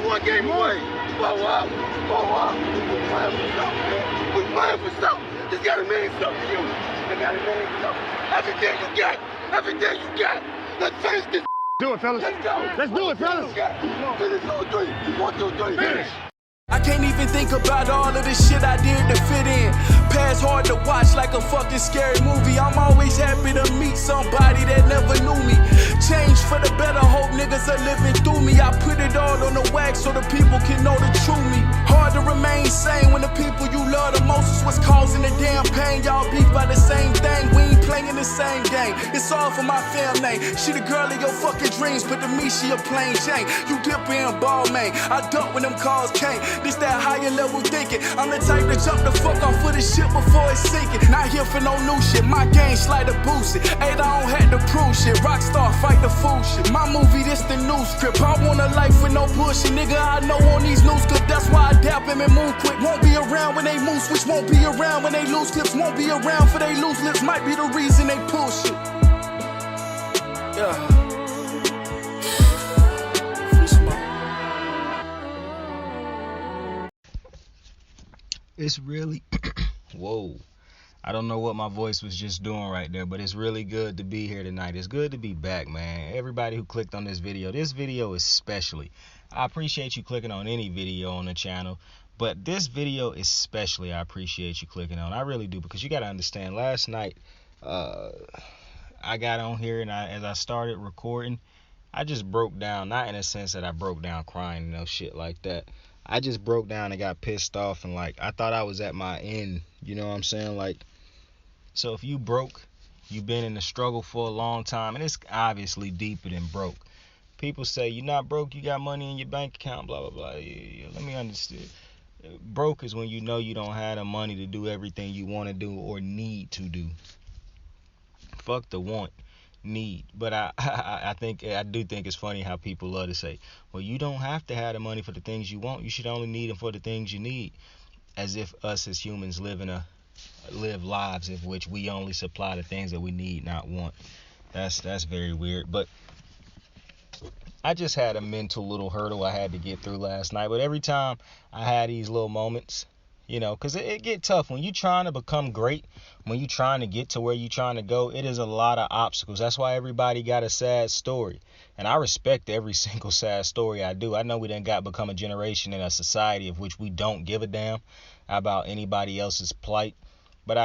one game away. Blow up. We're playing for something, man. We're playing for something. Just gotta mean something to you. They gotta mean something. Everything you got. Everything you got. Let's finish this. Do it, fellas. Let's go. Let's do it, fellas. Finish 2 3. 1 2 3. Finish. I can't even think about all of the shit I did to fit in. Past hard to watch like a fucking scary movie. I'm always happy to meet somebody that never knew me. Change for the better, hope niggas are living through me. I put it all on the wax so the people can know the true me. Hard to remain sane when the people you love the most is what's causing the damn pain. Y'all beef by the same thing, we ain't playing the same game. It's all for my family. She the girl of your fucking dreams, but to me she a plain Jane. You dipper and ball man, I dump when them calls came. This that higher level thinking. I'm the type to jump the fuck off for the shit before it's sinking. Not here for no new shit. My game slide to boost it. Ain't I don't have to prove shit. Rockstar fight the fool shit. My movie, this the new script. I want a life with no bullshit. Nigga, I know on these news clips. That's why I dap him and move quick. Won't be around when they move switch. Won't be around when they lose clips. Won't be around for they lose lips. Might be the reason they pull shit. Yeah. It's really, whoa, I don't know what my voice was just doing right there, but it's really good to be here tonight. It's good to be back, man. Everybody who clicked on this video especially, I appreciate you clicking on any video on the channel, but this video especially I appreciate you clicking on. I really do, because you got to understand, last night I got on here and as I started recording, I just broke down, not in a sense that I broke down crying and no shit like that. I just broke down and got pissed off, and like I thought I was at my end, you know what I'm saying? Like, so if you broke, you've been in the struggle for a long time, and it's obviously deeper than broke. People say you're not broke, you got money in your bank account, blah blah blah. Yeah. Let me understand. Broke is when you know you don't have the money to do everything you want to do or need to do. Fuck the want. Need. But I do think it's funny how people love to say, well, you don't have to have the money for the things you want, you should only need them for the things you need, as if us as humans live lives in which we only supply the things that we need, not want. That's very weird. But I just had a mental little hurdle I had to get through last night. But every time I had these little moments, you know, because it get tough when you trying to become great, when you trying to get to where you trying to go. It is a lot of obstacles. That's why everybody got a sad story, and I respect every single sad story. I do. I know we done become a generation in a society of which we don't give a damn about anybody else's plight. But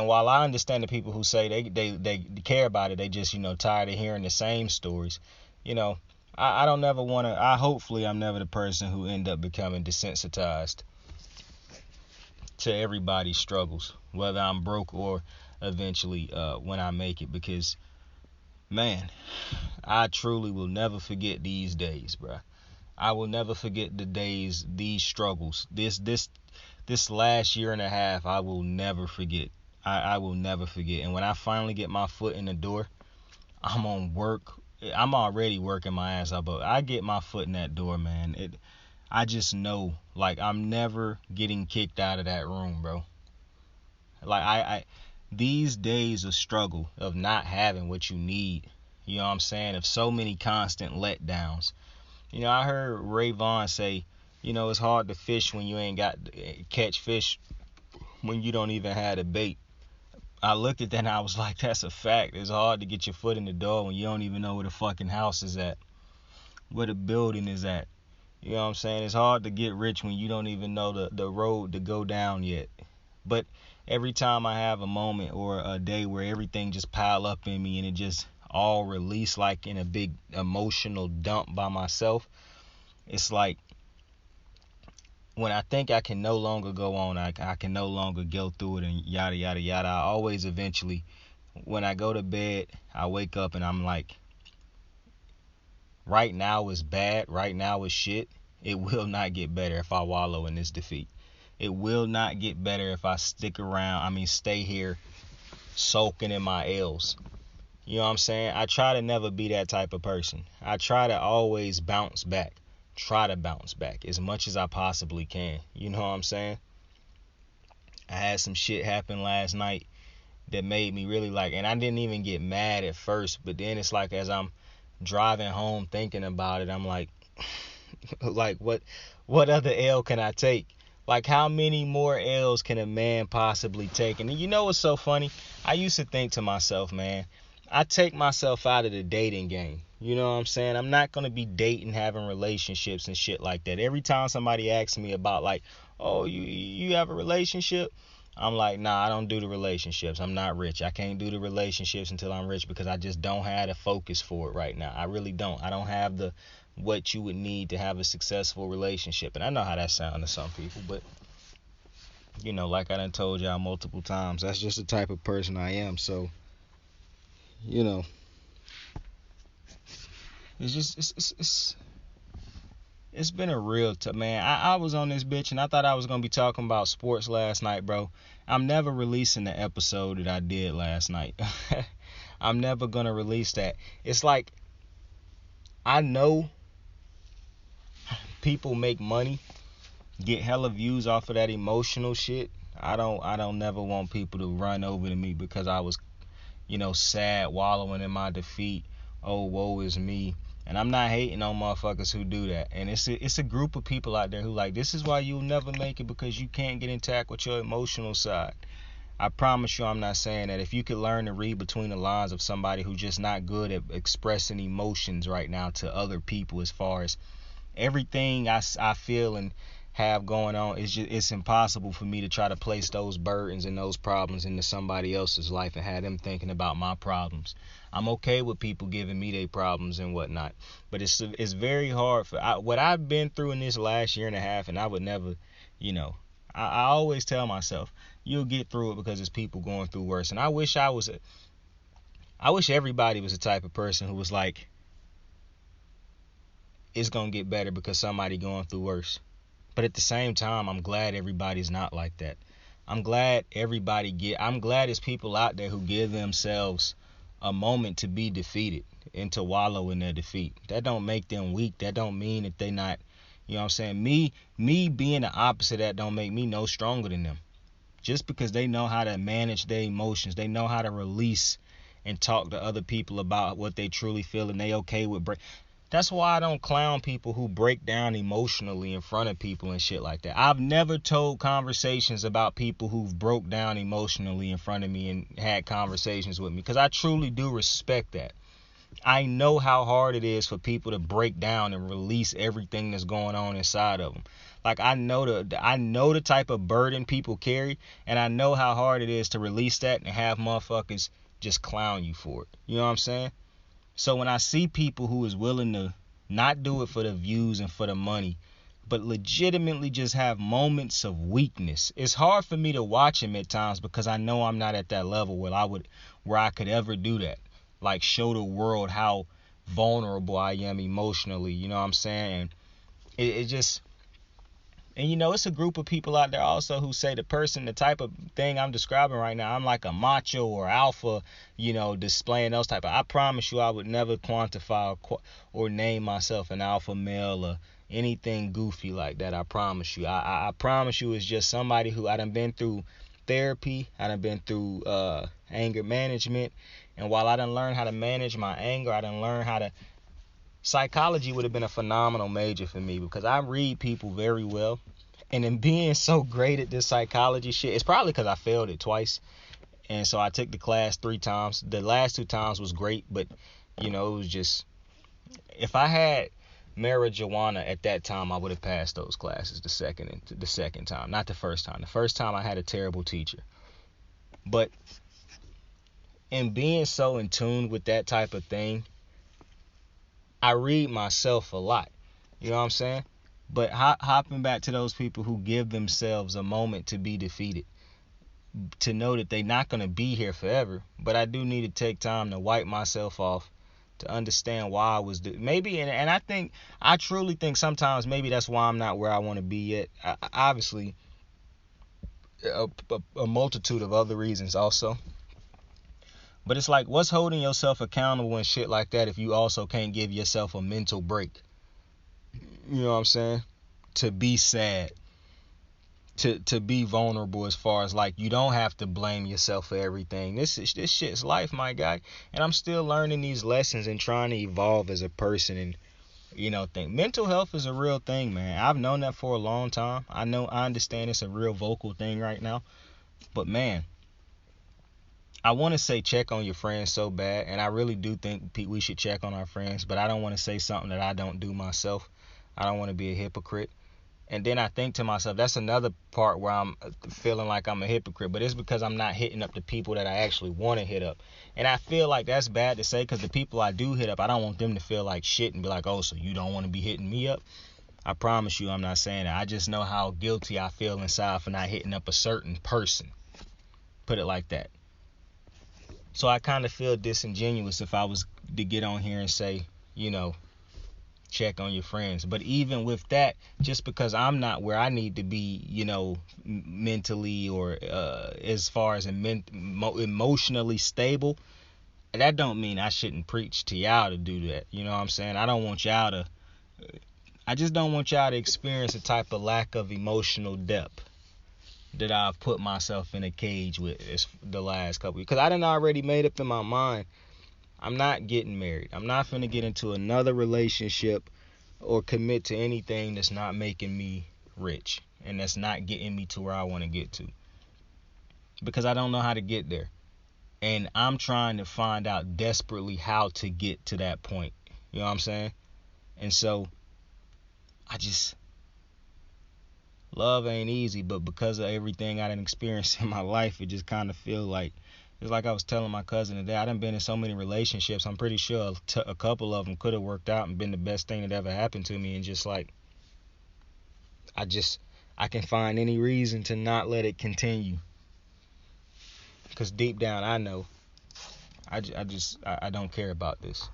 while I understand the people who say they care about it, they just, you know, tired of hearing the same stories. You know, I don't never want to. Hopefully I'm never the person who end up becoming desensitized to everybody's struggles, whether I'm broke or eventually when I make it, because man, I truly will never forget these days, bruh. I will never forget the days, these struggles, this last year and a half. I will never forget. I will never forget. And when I finally get my foot in the door, I'm on work. I'm already working my ass off, but I get my foot in that door, man. I just know, like, I'm never getting kicked out of that room, bro. Like, I these days of struggle, of not having what you need, you know what I'm saying, of so many constant letdowns. You know, I heard Ray Vaughn say, you know, it's hard to fish when you ain't got catch fish when you don't even have the bait. I looked at that and I was like, that's a fact. It's hard to get your foot in the door when you don't even know where the fucking house is at, where the building is at. You know what I'm saying? It's hard to get rich when you don't even know the road to go down yet. But every time I have a moment or a day where everything just pile up in me and it just all release like in a big emotional dump by myself, it's like when I think I can no longer go on, I can no longer go through it and yada, yada, yada, I always eventually, when I go to bed, I wake up and I'm like, right now is bad, right now is shit. It will not get better if I wallow in this defeat. It will not get better if I stay here soaking in my L's. You know what I'm saying? I try to never be that type of person. I try to always bounce back. Try to bounce back as much as I possibly can. You know what I'm saying? I had some shit happen last night that made me really and I didn't even get mad at first, but then it's like as I'm driving home thinking about it, I'm like, Like, what other L can I take? Like, how many more L's can a man possibly take? And you know what's so funny? I used to think to myself, man, I take myself out of the dating game. You know what I'm saying? I'm not going to be dating, having relationships and shit like that. Every time somebody asks me about, like, oh, you have a relationship? I'm like, nah, I don't do the relationships. I'm not rich. I can't do the relationships until I'm rich because I just don't have the focus for it right now. I really don't. I don't have the what you would need to have a successful relationship. And I know how that sounds to some people, but you know, like I done told y'all multiple times, that's just the type of person I am. So, you know, it's just it's been a real man. I was on this bitch and I thought I was gonna be talking about sports last night, bro. I'm never releasing the episode that I did last night. I'm never gonna release that. It's like, I know people make money, get hella views off of that emotional shit. I don't never want people to run over to me because I was, you know, sad, wallowing in my defeat. Oh, woe is me. And I'm not hating on motherfuckers who do that. And it's a group of people out there who like, this is why you'll never make it, because you can't get intact with your emotional side. I promise you I'm not saying that. If you could learn to read between the lines of somebody who's just not good at expressing emotions right now to other people, as far as everything I feel and have going on, it's impossible for me to try to place those burdens and those problems into somebody else's life and have them thinking about my problems. I'm okay with people giving me their problems and whatnot, but it's very hard for what I've been through in this last year and a half, and I would never, you know, I always tell myself, you'll get through it because there's people going through worse. And I wish everybody was the type of person who was like, it's gonna get better because somebody going through worse. But at the same time, I'm glad everybody's not like that. I'm glad there's people out there who give themselves a moment to be defeated and to wallow in their defeat. That don't make them weak. That don't mean that they not, you know what I'm saying? Me being the opposite of that don't make me no stronger than them. Just because they know how to manage their emotions, they know how to release and talk to other people about what they truly feel, and they okay with That's why I don't clown people who break down emotionally in front of people and shit like that. I've never told conversations about people who've broke down emotionally in front of me and had conversations with me, because I truly do respect that. I know how hard it is for people to break down and release everything that's going on inside of them. Like, I know the type of burden people carry, and I know how hard it is to release that and have motherfuckers just clown you for it. You know what I'm saying? So when I see people who is willing to not do it for the views and for the money, but legitimately just have moments of weakness, it's hard for me to watch them at times because I know I'm not at that level where I could ever do that. Like, show the world how vulnerable I am emotionally, you know what I'm saying? And and you know, it's a group of people out there also who say the type of thing I'm describing right now, I'm like a macho or alpha, you know, displaying those type of, I promise you I would never quantify or name myself an alpha male or anything goofy like that. I promise you. I promise you it's just somebody who I done been through therapy, I done been through anger management, and while I done learned how to manage my anger, I done learned how to, psychology would have been a phenomenal major for me because I read people very well. And in being so great at this psychology shit, it's probably because I failed it twice. And so I took the class 3 times. The last 2 times was great, but, you know, it was just, if I had marijuana at that time, I would have passed those classes the second time, not the first time. The first time I had a terrible teacher. But in being so in tune with that type of thing, I read myself a lot, you know what I'm saying? But hopping back to those people who give themselves a moment to be defeated, to know that they're not going to be here forever, but I do need to take time to wipe myself off, to understand why I was maybe, and I truly think sometimes maybe that's why I'm not where I want to be yet. Obviously, a multitude of other reasons also. But it's like, what's holding yourself accountable and shit like that if you also can't give yourself a mental break? You know what I'm saying? To be sad. To be vulnerable, as far as like, you don't have to blame yourself for everything. This shit's life, my guy. And I'm still learning these lessons and trying to evolve as a person. And think mental health is a real thing, man. I've known that for a long time. I understand it's a real vocal thing right now. But man, I want to say check on your friends so bad, and I really do think we should check on our friends, but I don't want to say something that I don't do myself. I don't want to be a hypocrite. And then I think to myself, that's another part where I'm feeling like I'm a hypocrite, but it's because I'm not hitting up the people that I actually want to hit up. And I feel like that's bad to say, because the people I do hit up, I don't want them to feel like shit and be like, oh, so you don't want to be hitting me up? I promise you I'm not saying that. I just know how guilty I feel inside for not hitting up a certain person. Put it like that. So I kind of feel disingenuous if I was to get on here and say, check on your friends. But even with that, just because I'm not where I need to be, mentally or as far as emotionally stable, that don't mean I shouldn't preach to y'all to do that. You know what I'm saying? I just don't want y'all to experience a type of lack of emotional depth that I've put myself in a cage with the last couple weeks. Because I done already made up in my mind, I'm not getting married. I'm not finna get into another relationship or commit to anything that's not making me rich and that's not getting me to where I want to get to. Because I don't know how to get there. And I'm trying to find out desperately how to get to that point. You know what I'm saying? And so, love ain't easy, but because of everything I done experienced in my life, it just kind of feel like, it's like I was telling my cousin today, I done been in so many relationships, I'm pretty sure a couple of them could have worked out and been the best thing that ever happened to me, and just like, I can find any reason to not let it continue. Because deep down I know, I don't care about this.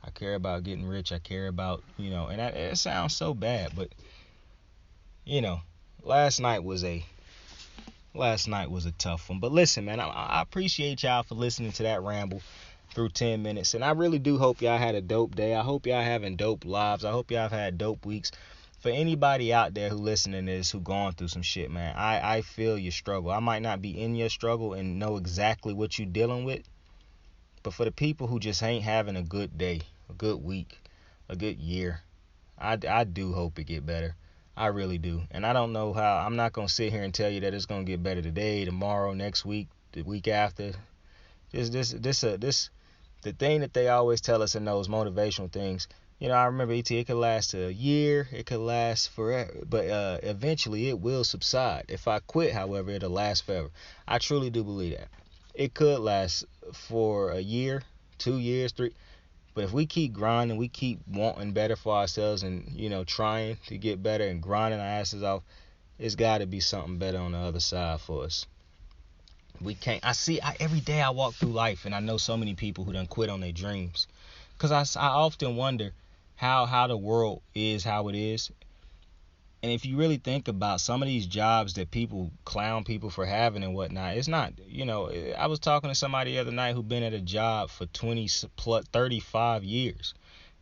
I care about getting rich, I care about, and it sounds so bad, but, last night was a tough one. But listen, man, I appreciate y'all for listening to that ramble through 10 minutes. And I really do hope y'all had a dope day. I hope y'all having dope lives. I hope y'all have had dope weeks. For anybody out there who listening to this, who going through some shit, man, I feel your struggle. I might not be in your struggle and know exactly what you're dealing with. But for the people who just ain't having a good day, a good week, a good year, I do hope it get better. I really do. And I don't know how. I'm not going to sit here and tell you that it's going to get better today, tomorrow, next week, the week after. The thing that they always tell us in those motivational things, I remember, it could last a year, it could last forever, but eventually it will subside. If I quit, however, it'll last forever. I truly do believe that. It could last for a year, 2 years, 3. But if we keep grinding, we keep wanting better for ourselves and, trying to get better and grinding our asses off, it's got to be something better on the other side for us. We can't. Every day I walk through life and I know so many people who done quit on their dreams. Because I often wonder how the world is how it is. And if you really think about some of these jobs that people clown people for having and whatnot, it's not, I was talking to somebody the other night who been at a job for 35 years.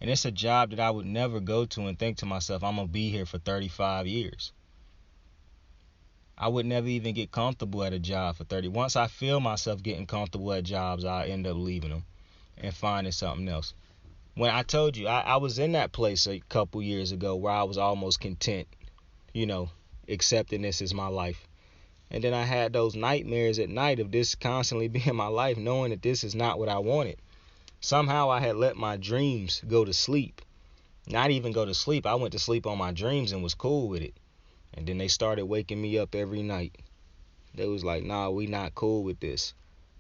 And it's a job that I would never go to and think to myself, I'm going to be here for 35 years. I would never even get comfortable at a job for 30. Once I feel myself getting comfortable at jobs, I end up leaving them and finding something else. When I told you, I was in that place a couple years ago where I was almost content, accepting this as my life. And then I had those nightmares at night of this constantly being my life, knowing that this is not what I wanted. Somehow I had let my dreams go to sleep. Not even go to sleep. I went to sleep on my dreams and was cool with it. And then they started waking me up every night. They was like, nah, we not cool with this.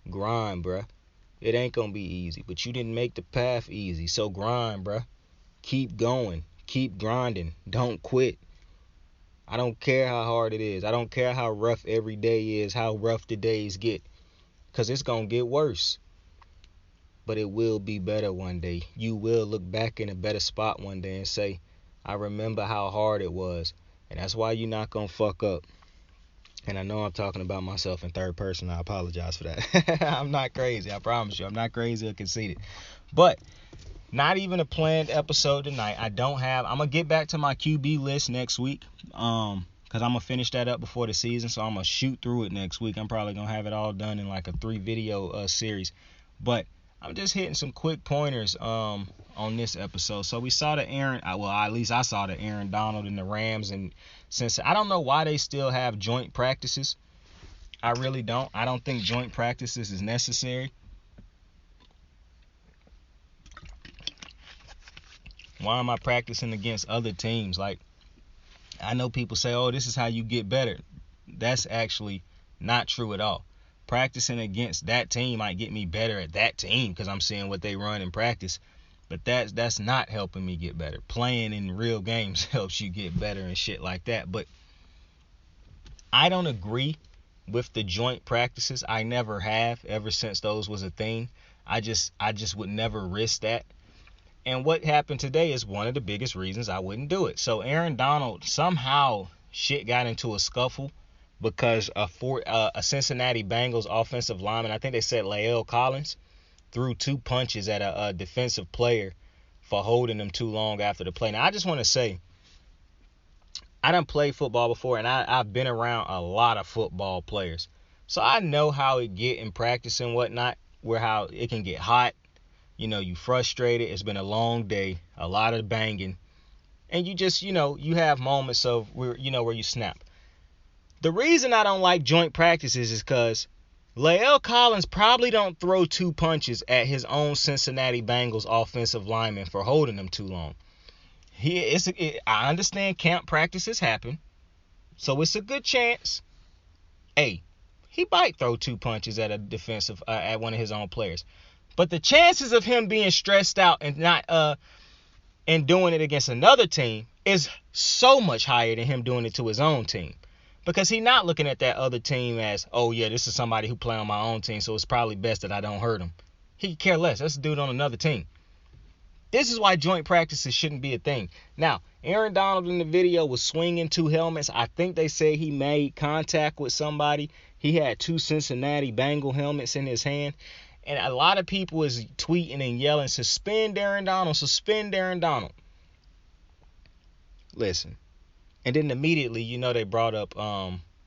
Grind, bruh. It ain't gonna be easy, but you didn't make the path easy. So grind, bruh. Keep going. Keep grinding. Don't quit. I don't care how hard it is. I don't care how rough every day is, how rough the days get. Because it's going to get worse. But it will be better one day. You will look back in a better spot one day and say, I remember how hard it was. And that's why you're not going to fuck up. And I know I'm talking about myself in third person. I apologize for that. I'm not crazy. I promise you. I'm not crazy or conceited. But not even a planned episode tonight. I'm going to get back to my QB list next week. Because I'm going to finish that up before the season. So I'm going to shoot through it next week. I'm probably going to have it all done in like a 3 video series. But I'm just hitting some quick pointers on on this episode. So we saw the at least I saw the Aaron Donald and the Rams, and since I don't know why they still have joint practices. I really don't. I don't think joint practices is necessary. Why am I practicing against other teams? Like, I know people say, oh, this is how you get better. That's actually not true at all. Practicing against that team might get me better at that team because I'm seeing what they run in practice. But that's not helping me get better. Playing in real games helps you get better and shit like that. But I don't agree with the joint practices. I never have, ever since those was a thing. I just would never risk that. And what happened today is one of the biggest reasons I wouldn't do it. So Aaron Donald, somehow shit got into a scuffle because a Cincinnati Bengals offensive lineman, I think they said Lael Collins, threw 2 punches at a defensive player for holding them too long after the play. Now, I just want to say, I done played football before, and I've been around a lot of football players. So I know how it get in practice and whatnot, where how it can get hot. You know, you frustrated. It's been a long day, a lot of banging. And you just, you have moments of where you snap. The reason I don't like joint practices is because Lael Collins probably don't throw 2 punches at his own Cincinnati Bengals offensive lineman for holding them too long. I understand camp practices happen, so it's a good chance. Hey, he might throw 2 punches at at one of his own players. But the chances of him being stressed out and not and doing it against another team is so much higher than him doing it to his own team. Because he's not looking at that other team as, oh yeah, this is somebody who play on my own team, so it's probably best that I don't hurt him. He could care less. That's a dude on another team. This is why joint practices shouldn't be a thing. Now, Aaron Donald in the video was swinging 2 helmets. I think they say he made contact with somebody. He had 2 Cincinnati Bengal helmets in his hand. And a lot of people was tweeting and yelling, suspend Aaron Donald, suspend Aaron Donald. Listen. And then immediately, they brought up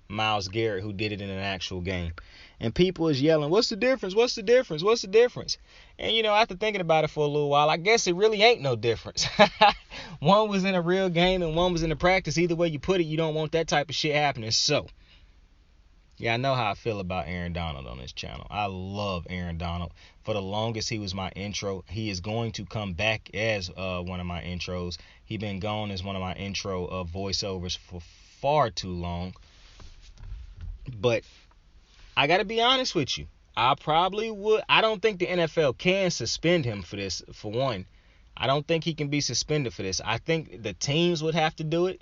Myles Garrett, who did it in an actual game. And people is yelling, what's the difference? What's the difference? What's the difference? And, after thinking about it for a little while, I guess it really ain't no difference. One was in a real game and one was in a practice. Either way you put it, you don't want that type of shit happening. So, yeah, I know how I feel about Aaron Donald on this channel. I love Aaron Donald. For the longest, he was my intro. He is going to come back as one of my intros. He been gone as one of my intro voiceovers for far too long. But I got to be honest with you. I probably would. I don't think the NFL can suspend him for this, for one. I don't think he can be suspended for this. I think the teams would have to do it.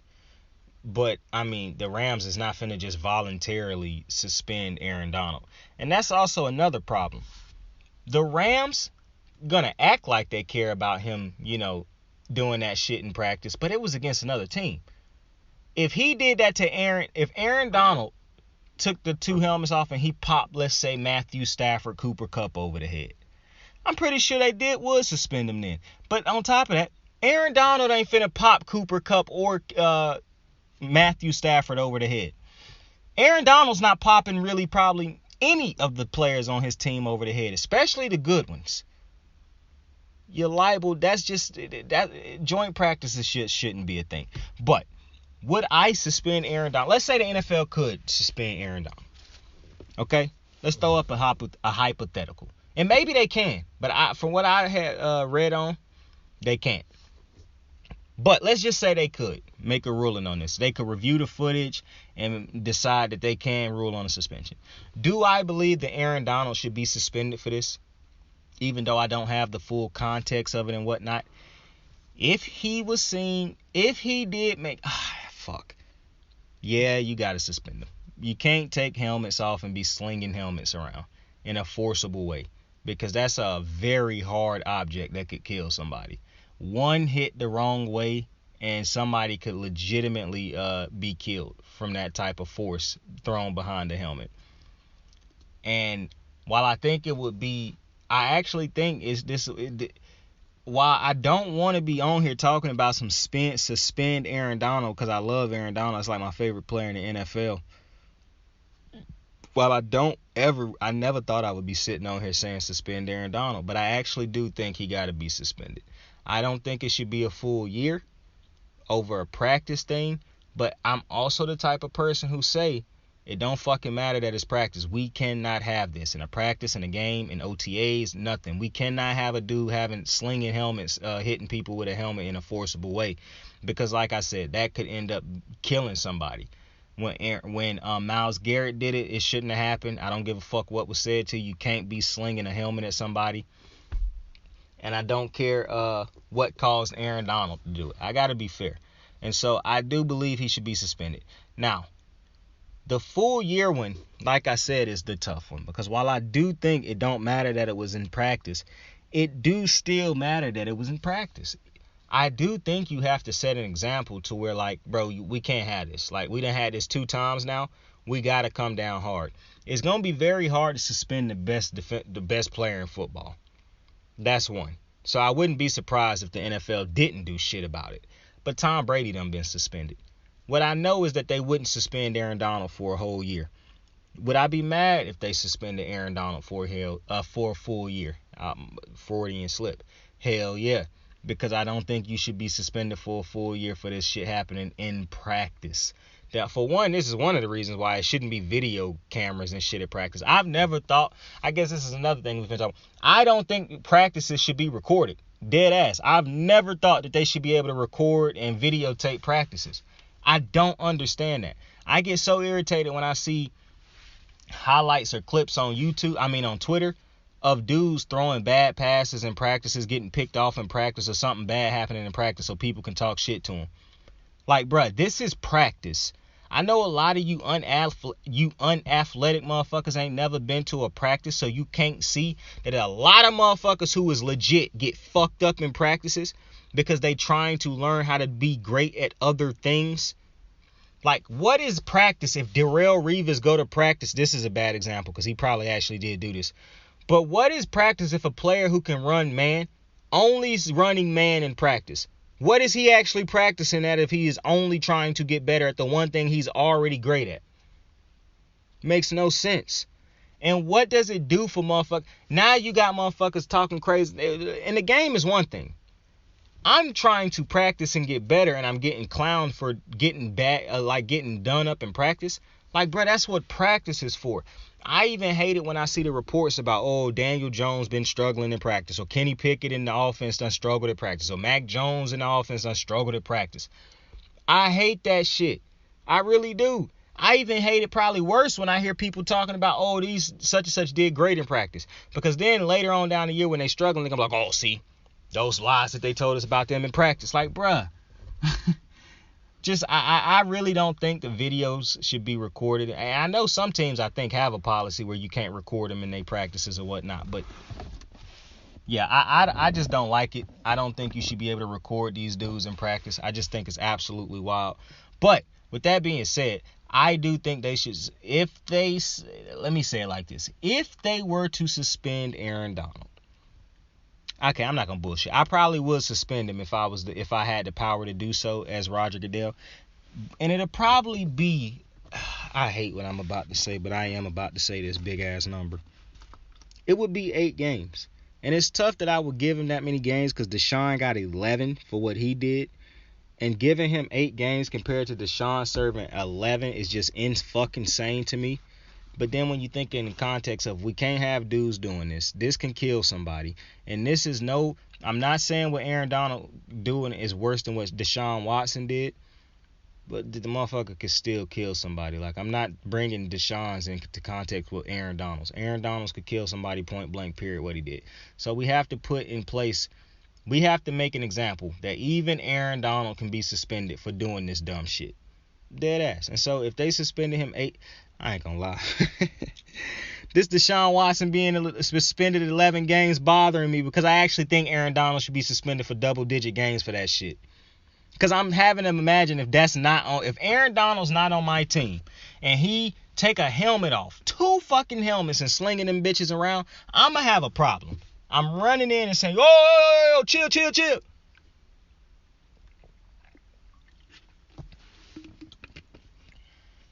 But, the Rams is not finna just voluntarily suspend Aaron Donald. And that's also another problem. The Rams gonna act like they care about him, doing that shit in practice, but it was against another team. If he did that to if Aaron Donald took the 2 helmets off and he popped, let's say, Matthew Stafford, Cooper Kupp over the head, I'm pretty sure they would suspend him then. But on top of that, Aaron Donald ain't finna pop Cooper Kupp or Matthew Stafford over the head. Aaron Donald's not popping really probably any of the players on his team over the head, especially the good ones. You're liable. That's just that joint practices shouldn't be a thing. But would I suspend Aaron Donald? Let's say the NFL could suspend Aaron Donald. Okay, let's throw up a hypothetical, and maybe they can. But from what I had read on, they can't. But let's just say they could make a ruling on this. They could review the footage and decide that they can rule on a suspension. Do I believe that Aaron Donald should be suspended for this? Even though I don't have the full context of it and whatnot. If he did make... Yeah, you got to suspend him. You can't take helmets off and be slinging helmets around in a forcible way. Because that's a very hard object that could kill somebody. One hit the wrong way and somebody could legitimately be killed from that type of force thrown behind the helmet. And while I think it would be, I actually think while I don't want to be on here talking about suspend Aaron Donald, because I love Aaron Donald, it's like my favorite player in the NFL. While I never thought I would be sitting on here saying suspend Aaron Donald, but I actually do think he got to be suspended. I don't think it should be a full year over a practice thing. But I'm also the type of person who say it don't fucking matter that it's practice. We cannot have this in a practice, in a game, in OTAs, nothing. We cannot have a dude slinging helmets, hitting people with a helmet in a forcible way, because like I said, that could end up killing somebody. When Myles Garrett did it, it shouldn't have happened. I don't give a fuck what was said to you. You can't be slinging a helmet at somebody. And I don't care what caused Aaron Donald to do it. I got to be fair. And so I do believe he should be suspended. Now, the full year one, like I said, is the tough one. Because while I do think it don't matter that it was in practice, it do still matter that it was in practice. I do think you have to set an example to where, like, bro, we can't have this. Like, we done had this 2 times now. We got to come down hard. It's going to be very hard to suspend the best player in football. That's one. So I wouldn't be surprised if the NFL didn't do shit about it. But Tom Brady done been suspended. What I know is that they wouldn't suspend Aaron Donald for a whole year. Would I be mad if they suspended Aaron Donald for a full year? 40 and slip. Hell yeah. Because I don't think you should be suspended for a full year for this shit happening in practice. Now, for one, this is one of the reasons why it shouldn't be video cameras and shit at practice. I've never thought, I guess this is another thing we've been talking about. I don't think practices should be recorded. Dead ass. I've never thought that they should be able to record and videotape practices. I don't understand that. I get so irritated when I see highlights or clips on on Twitter, of dudes throwing bad passes in practices, getting picked off in practice, or something bad happening in practice so people can talk shit to them. Like, bruh, this is practice. I know a lot of you unathletic motherfuckers ain't never been to a practice, so you can't see that a lot of motherfuckers who is legit get fucked up in practices because they trying to learn how to be great at other things. Like, what is practice if Darrelle Revis go to practice? This is a bad example because he probably actually did do this. But what is practice if a player who can run man only is running man in practice? What is he actually practicing at if he is only trying to get better at the one thing he's already great at? Makes no sense. And what does it do for motherfuckers? Now you got motherfuckers talking crazy. And the game is one thing. I'm trying to practice and get better, and I'm getting clowned for getting bad, like getting done up in practice. Like, bro, that's what practice is for. I even hate it when I see the reports about, Daniel Jones been struggling in practice, or Kenny Pickett in the offense done struggled at practice, or Mac Jones in the offense done struggled at practice. I hate that shit. I really do. I even hate it probably worse when I hear people talking about, these such and such did great in practice. Because then later on down the year when they struggling, they're like, see, those lies that they told us about them in practice. Like, bruh. I really don't think the videos should be recorded. And I know some teams, I think, have a policy where you can't record them in their practices or whatnot. But, yeah, I just don't like it. I don't think you should be able to record these dudes in practice. I just think it's absolutely wild. But, with that being said, I do think they should, let me say it like this. If they were to suspend Aaron Donald, okay, I'm not gonna bullshit. I probably would suspend him if I had the power to do so as Roger Goodell, and it'll probably be. I hate what I'm about to say, but I am about to say this big ass number. It would be 8 games, and it's tough that I would give him that many games because Deshaun got 11 for what he did, and giving him 8 games compared to Deshaun serving 11 is just fucking insane to me. But then when you think in the context of we can't have dudes doing this can kill somebody. And this is I'm not saying what Aaron Donald doing is worse than what Deshaun Watson did, but the motherfucker could still kill somebody. Like, I'm not bringing Deshaun's into context with Aaron Donald's. Aaron Donald's could kill somebody point blank, period, what he did. So we have to put in place, we have to make an example that even Aaron Donald can be suspended for doing this dumb shit. Dead ass. And so if they suspended him 8, I ain't gonna lie. This Deshaun Watson being suspended 11 games bothering me because I actually think Aaron Donald should be suspended for double-digit games for that shit. Because I'm having to imagine if Aaron Donald's not on my team and he take a helmet off, 2 fucking helmets and slinging them bitches around, I'm gonna have a problem. I'm running in and saying, chill.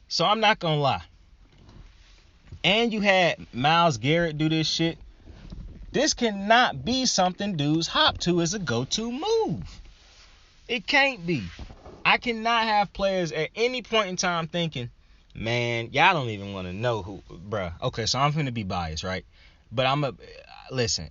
So I'm not gonna lie. And you had Myles Garrett do this shit. This cannot be something dudes hop to as a go-to move. It can't be. I cannot have players at any point in time thinking, man, y'all don't even want to know who, bruh. Okay, so I'm finna be biased, right? But listen,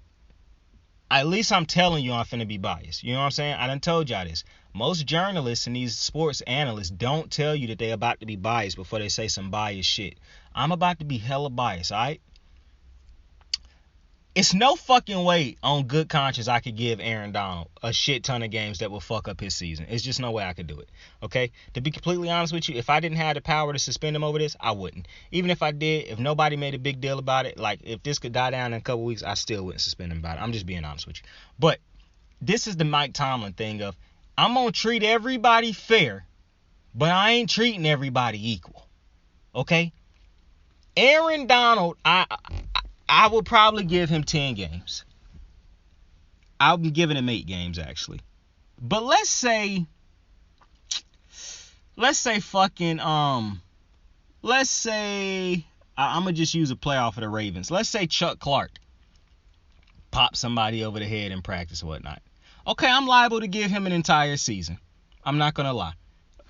at least I'm telling you I'm finna be biased. You know what I'm saying? I done told y'all this. Most journalists and these sports analysts don't tell you that they're about to be biased before they say some biased shit. I'm about to be hella biased, alright? It's no fucking way on good conscience I could give Aaron Donald a shit ton of games that will fuck up his season. It's just no way I could do it. Okay? To be completely honest with you, if I didn't have the power to suspend him over this, I wouldn't. Even if I did, if nobody made a big deal about it, like if this could die down in a couple weeks, I still wouldn't suspend him about it. I'm just being honest with you. But this is the Mike Tomlin thing of, I'm going to treat everybody fair, but I ain't treating everybody equal. Okay? Aaron Donald, I will probably give him 10 games. I'll be giving him 8 games, actually. But let's say fucking, I'm going to just use a playoff for the Ravens. Let's say Chuck Clark popped somebody over the head in practice or whatnot. Okay, I'm liable to give him an entire season. I'm not going to lie.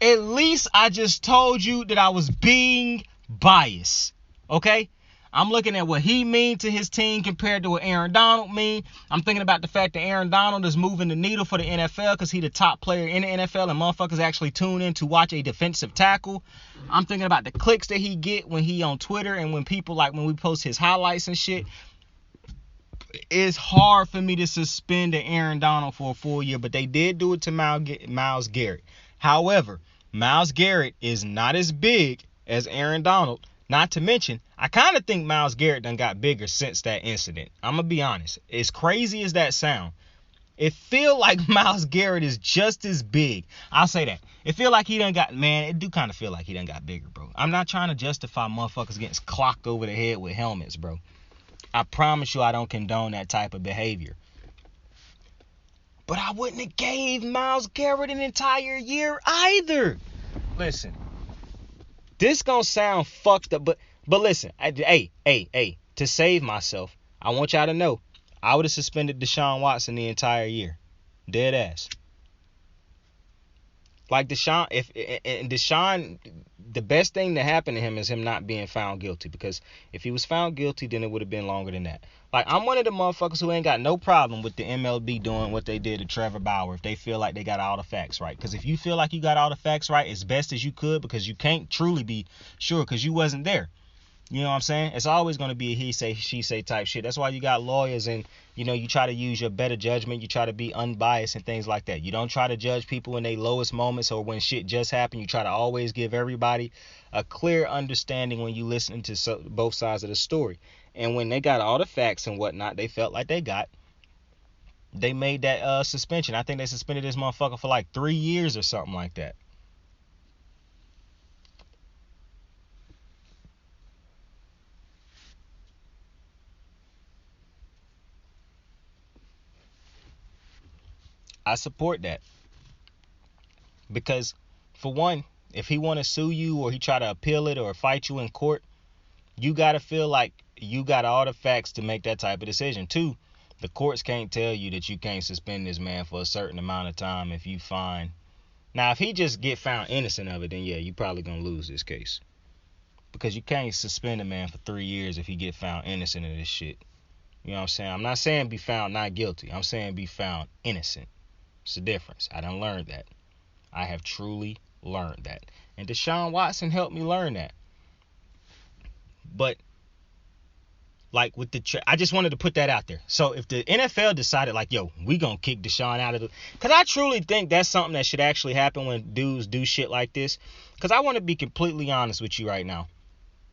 At least I just told you that I was being biased. Okay? I'm looking at what he mean to his team compared to what Aaron Donald mean. I'm thinking about the fact that Aaron Donald is moving the needle for the NFL because he's the top player in the NFL and motherfuckers actually tune in to watch a defensive tackle. I'm thinking about the clicks that he get when he on Twitter and when people, like, when we post his highlights and shit. It's hard for me to suspend Aaron Donald for a full year, but they did do it to Myles Garrett. However, Myles Garrett is not as big as Aaron Donald. Not to mention, I kind of think Myles Garrett done got bigger since that incident. I'm going to be honest. As crazy as that sound, it feel like Myles Garrett is just as big. I'll say that. It feel like he done got, man, it do kind of feel like he done got bigger, bro. I'm not trying to justify motherfuckers getting clocked over the head with helmets, bro. I promise you I don't condone that type of behavior. But I wouldn't have gave Myles Garrett an entire year either. Listen. This gonna sound fucked up, but listen, hey, to save myself, I want y'all to know, I would have suspended Deshaun Watson the entire year. Dead ass. Like Deshaun, the best thing that happened to him is him not being found guilty. Because if he was found guilty, then it would have been longer than that. Like, I'm one of the motherfuckers who ain't got no problem with the MLB doing what they did to Trevor Bauer if they feel like they got all the facts right. Because if you feel like you got all the facts right as best as you could, because you can't truly be sure because you wasn't there. You know what I'm saying? It's always going to be a he say, she say type shit. That's why you got lawyers and, you know, you try to use your better judgment. You try to be unbiased and things like that. You don't try to judge people in their lowest moments or when shit just happened. You try to always give everybody a clear understanding when you listen to both sides of the story. And when they got all the facts and whatnot, they felt like they made that suspension. I think they suspended this motherfucker for like 3 years or something like that. I support that. Because, for one, if he want to sue you or he try to appeal it or fight you in court, you got to feel like you got all the facts to make that type of decision. 2, the courts can't tell you that you can't suspend this man for a certain amount of time if you find. Now, if he just get found innocent of it, then yeah, you probably going to lose this case. Because you can't suspend a man for 3 years if he get found innocent of this shit. You know what I'm saying? I'm not saying be found not guilty. I'm saying be found innocent. It's a difference. I done learned that. I have truly learned that. And Deshaun Watson helped me learn that. But, like, with I just wanted to put that out there. So, if the NFL decided, like, yo, we gonna kick Deshaun out of the... Because I truly think that's something that should actually happen when dudes do shit like this. Because I want to be completely honest with you right now.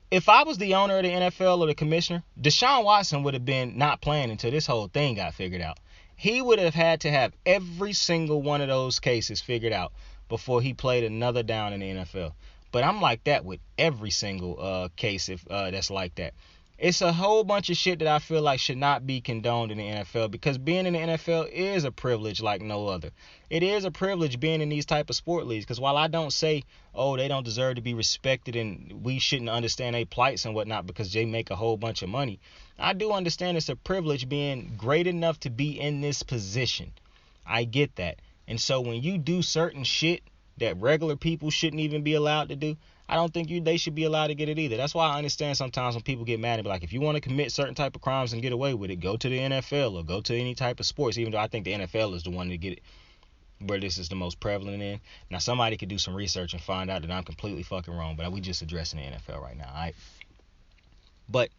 If I was the owner of the NFL or the commissioner, Deshaun Watson would have been not playing until this whole thing got figured out. He would have had to have every single one of those cases figured out before he played another down in the NFL. But I'm like that with every single case if that's like that. It's a whole bunch of shit that I feel like should not be condoned in the NFL, because being in the NFL is a privilege like no other. It is a privilege being in these type of sport leagues, because while I don't say, oh, they don't deserve to be respected and we shouldn't understand their plights and whatnot because they make a whole bunch of money, I do understand it's a privilege being great enough to be in this position. I get that. And so when you do certain shit that regular people shouldn't even be allowed to do, I don't think they should be allowed to get it either. That's why I understand sometimes when people get mad and be like, if you want to commit certain type of crimes and get away with it, go to the NFL or go to any type of sports, even though I think the NFL is the one to get it where this is the most prevalent in. Now, somebody could do some research and find out that I'm completely fucking wrong, but we just addressing the NFL right now, all right? But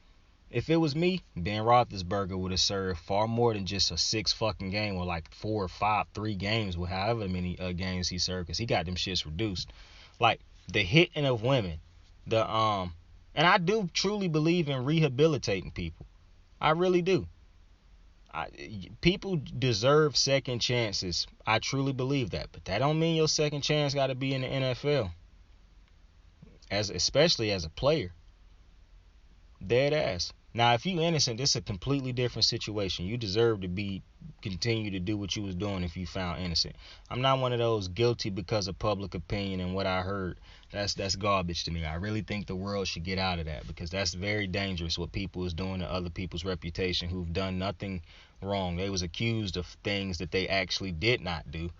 if it was me, Ben Roethlisberger would have served far more than just a 6 fucking game or like 4 or 5, 3 games with however many games he served, because he got them shits reduced. Like, the hitting of women, and I do truly believe in rehabilitating people. I really do. People deserve second chances. I truly believe that, but that don't mean your second chance got to be in the NFL. Especially as a player. Dead ass. Now, if you innocent, this is a completely different situation. You deserve to continue to do what you was doing if you found innocent. I'm not one of those guilty because of public opinion and what I heard. That's garbage to me. I really think the world should get out of that, because that's very dangerous what people is doing to other people's reputation who've done nothing wrong. They was accused of things that they actually did not do.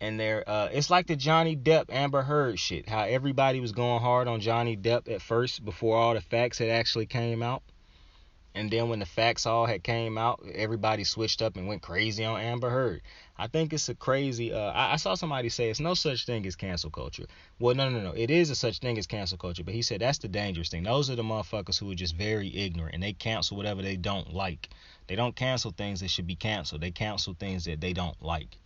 And it's like the Johnny Depp Amber Heard shit. How everybody was going hard on Johnny Depp at first before all the facts had actually came out. And then when the facts all had came out, everybody switched up and went crazy on Amber Heard. I think it's a crazy, I saw somebody say it's no such thing as cancel culture. Well, no. It is a such thing as cancel culture. But he said that's the dangerous thing. Those are the motherfuckers who are just very ignorant and they cancel whatever they don't like. They don't cancel things that should be canceled. They cancel things that they don't like.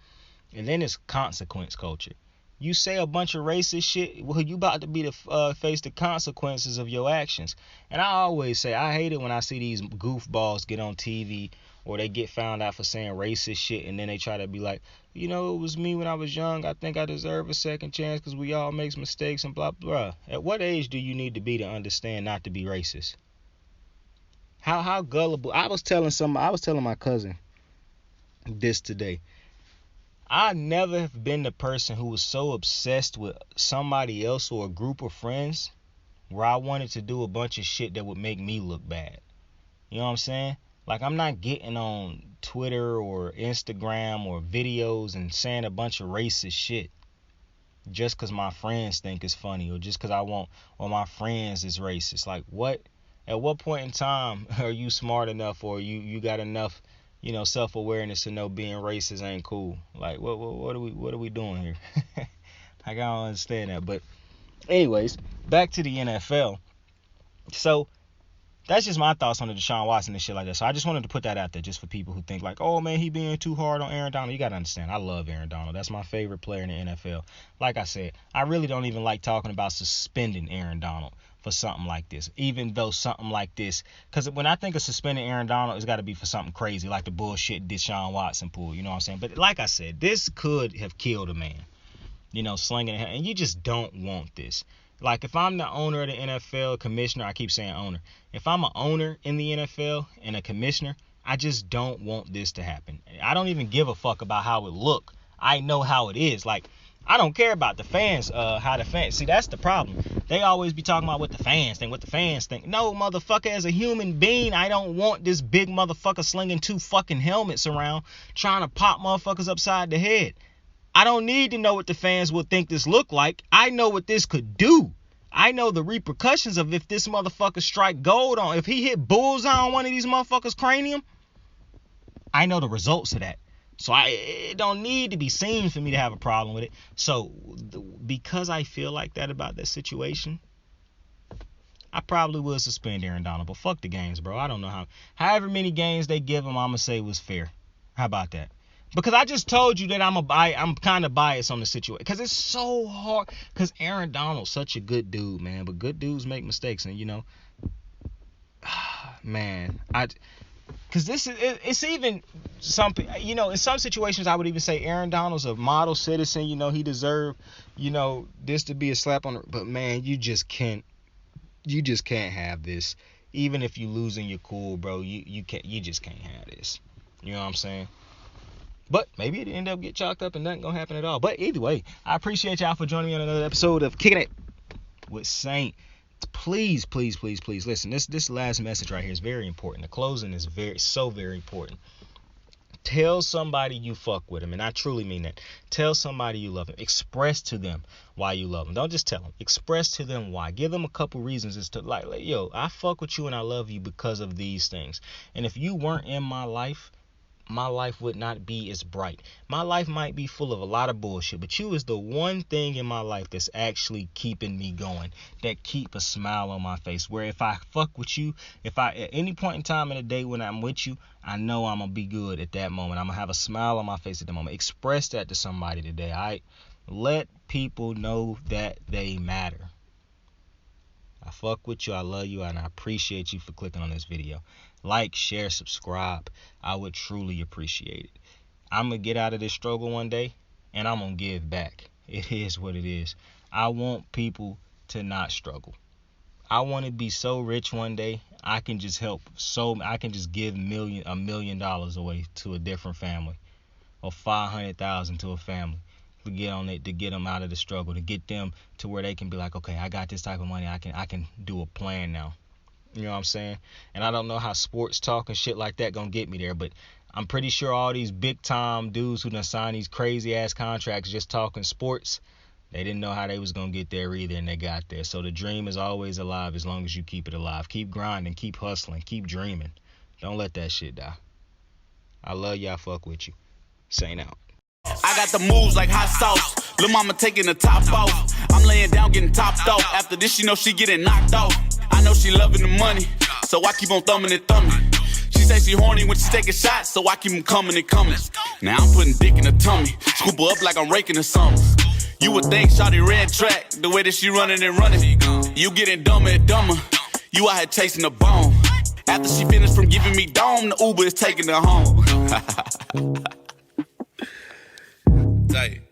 And then it's consequence culture. You say a bunch of racist shit, well, you about to be face the consequences of your actions. And I always say, I hate it when I see these goofballs get on TV or they get found out for saying racist shit, and then they try to be like, you know, it was me when I was young. I think I deserve a second chance because we all make mistakes and blah, blah. At what age do you need to be to understand not to be racist? How gullible. I was telling my cousin this today. I never have been the person who was so obsessed with somebody else or a group of friends where I wanted to do a bunch of shit that would make me look bad. You know what I'm saying? Like, I'm not getting on Twitter or Instagram or videos and saying a bunch of racist shit just because my friends think it's funny, or just because or my friends is racist. Like, what? At what point in time are you smart enough, or you got enough, you know, self-awareness to know being racist ain't cool? Like, what are we doing here? I don't understand that. But anyways, back to the NFL. So that's just my thoughts on the Deshaun Watson and shit like that. So I just wanted to put that out there just for people who think like, oh man, he being too hard on Aaron Donald. You got to understand, I love Aaron Donald. That's my favorite player in the NFL. Like I said, I really don't even like talking about suspending Aaron Donald for something like this, even though something like this, because when I think of suspending Aaron Donald, it's got to be for something crazy like the bullshit Deshaun Watson pulled, you know what I'm saying? But like I said, this could have killed a man, you know, slinging it, and you just don't want this. Like, if I'm the owner of the NFL, commissioner, I keep saying owner. If I'm an owner in the NFL and a commissioner, I just don't want this to happen. I don't even give a fuck about how it look. I know how it is. Like, I don't care about the fans, how the fans, see, that's the problem. They always be talking about what the fans think, No, motherfucker, as a human being, I don't want this big motherfucker slinging 2 fucking helmets around trying to pop motherfuckers upside the head. I don't need to know what the fans will think this look like. I know what this could do. I know the repercussions of if this motherfucker strike gold on, if he hit bullseye on one of these motherfuckers' cranium, I know the results of that. So it don't need to be seen for me to have a problem with it. So because I feel like that about that situation, I probably will suspend Aaron Donald. But fuck the games, bro. I don't know however many games they give him, I'm going to say was fair. How about that? Because I just told you that I'm kind of biased on the situation. Because it's so hard. Because Aaron Donald's such a good dude, man. But good dudes make mistakes. And, you know, man, because it's even something, you know, in some situations I would even say Aaron Donald's a model citizen. You know, he deserved, you know, this to be a slap on the, but man, you just can't have this even if you losing your cool, bro, you just can't have this. You know what I'm saying? But maybe it end up get chalked up and nothing gonna happen at all. But either way, I appreciate y'all for joining me on another episode of Kicking It with Saint. Please listen. This last message right here is very important. The closing is very important. Tell somebody you fuck with them, and I truly mean that. Tell somebody you love them. Express to them why you love them. Don't just tell them. Express to them why. Give them a couple reasons as to like, yo, I fuck with you and I love you because of these things. And if you weren't in my life would not be as bright. My life might be full of a lot of bullshit, but you is the one thing in my life that's actually keeping me going, that keep a smile on my face, where if I fuck with you, if I at any point in time in the day when I'm with you, I know I'm gonna be good at that moment. I'm gonna have a smile on my face at the moment. Express that to somebody today. Alright? Let people know that they matter. I fuck with you, I love you, and I appreciate you for clicking on this video. Like, share, subscribe. I would truly appreciate it. I'm going to get out of this struggle one day, and I'm going to give back. It is what it is. I want people to not struggle. I want to be so rich one day, I can just I can just give $1 million away to a different family, or $500,000 to a family. To get on it, to get them out of the struggle, to get them to where they can be like, okay, I got this type of money, I can do a plan now. You know what I'm saying? And I don't know how sports talk and shit like that gonna get me there, but I'm pretty sure all these big time dudes who done signed these crazy ass contracts just talking sports, they didn't know how they was gonna get there either, and they got there. So the dream is always alive as long as you keep it alive. Keep grinding, keep hustling, keep dreaming. Don't let that shit die. I love y'all, fuck with you. Saint out. I got the moves like hot sauce. Lil' mama taking the top off. I'm laying down getting topped off. After this, she know she getting knocked off. I know she loving the money, so I keep on thumbing and thumbing. She say she horny when she taking shots, so I keep them coming and coming. Now I'm putting dick in her tummy, scoop her up like I'm raking or something. You would think shawty red track, the way that she running and running. You getting dumber and dumber, you out here chasing the bone. After she finished from giving me dome, the Uber is taking her home. Tight.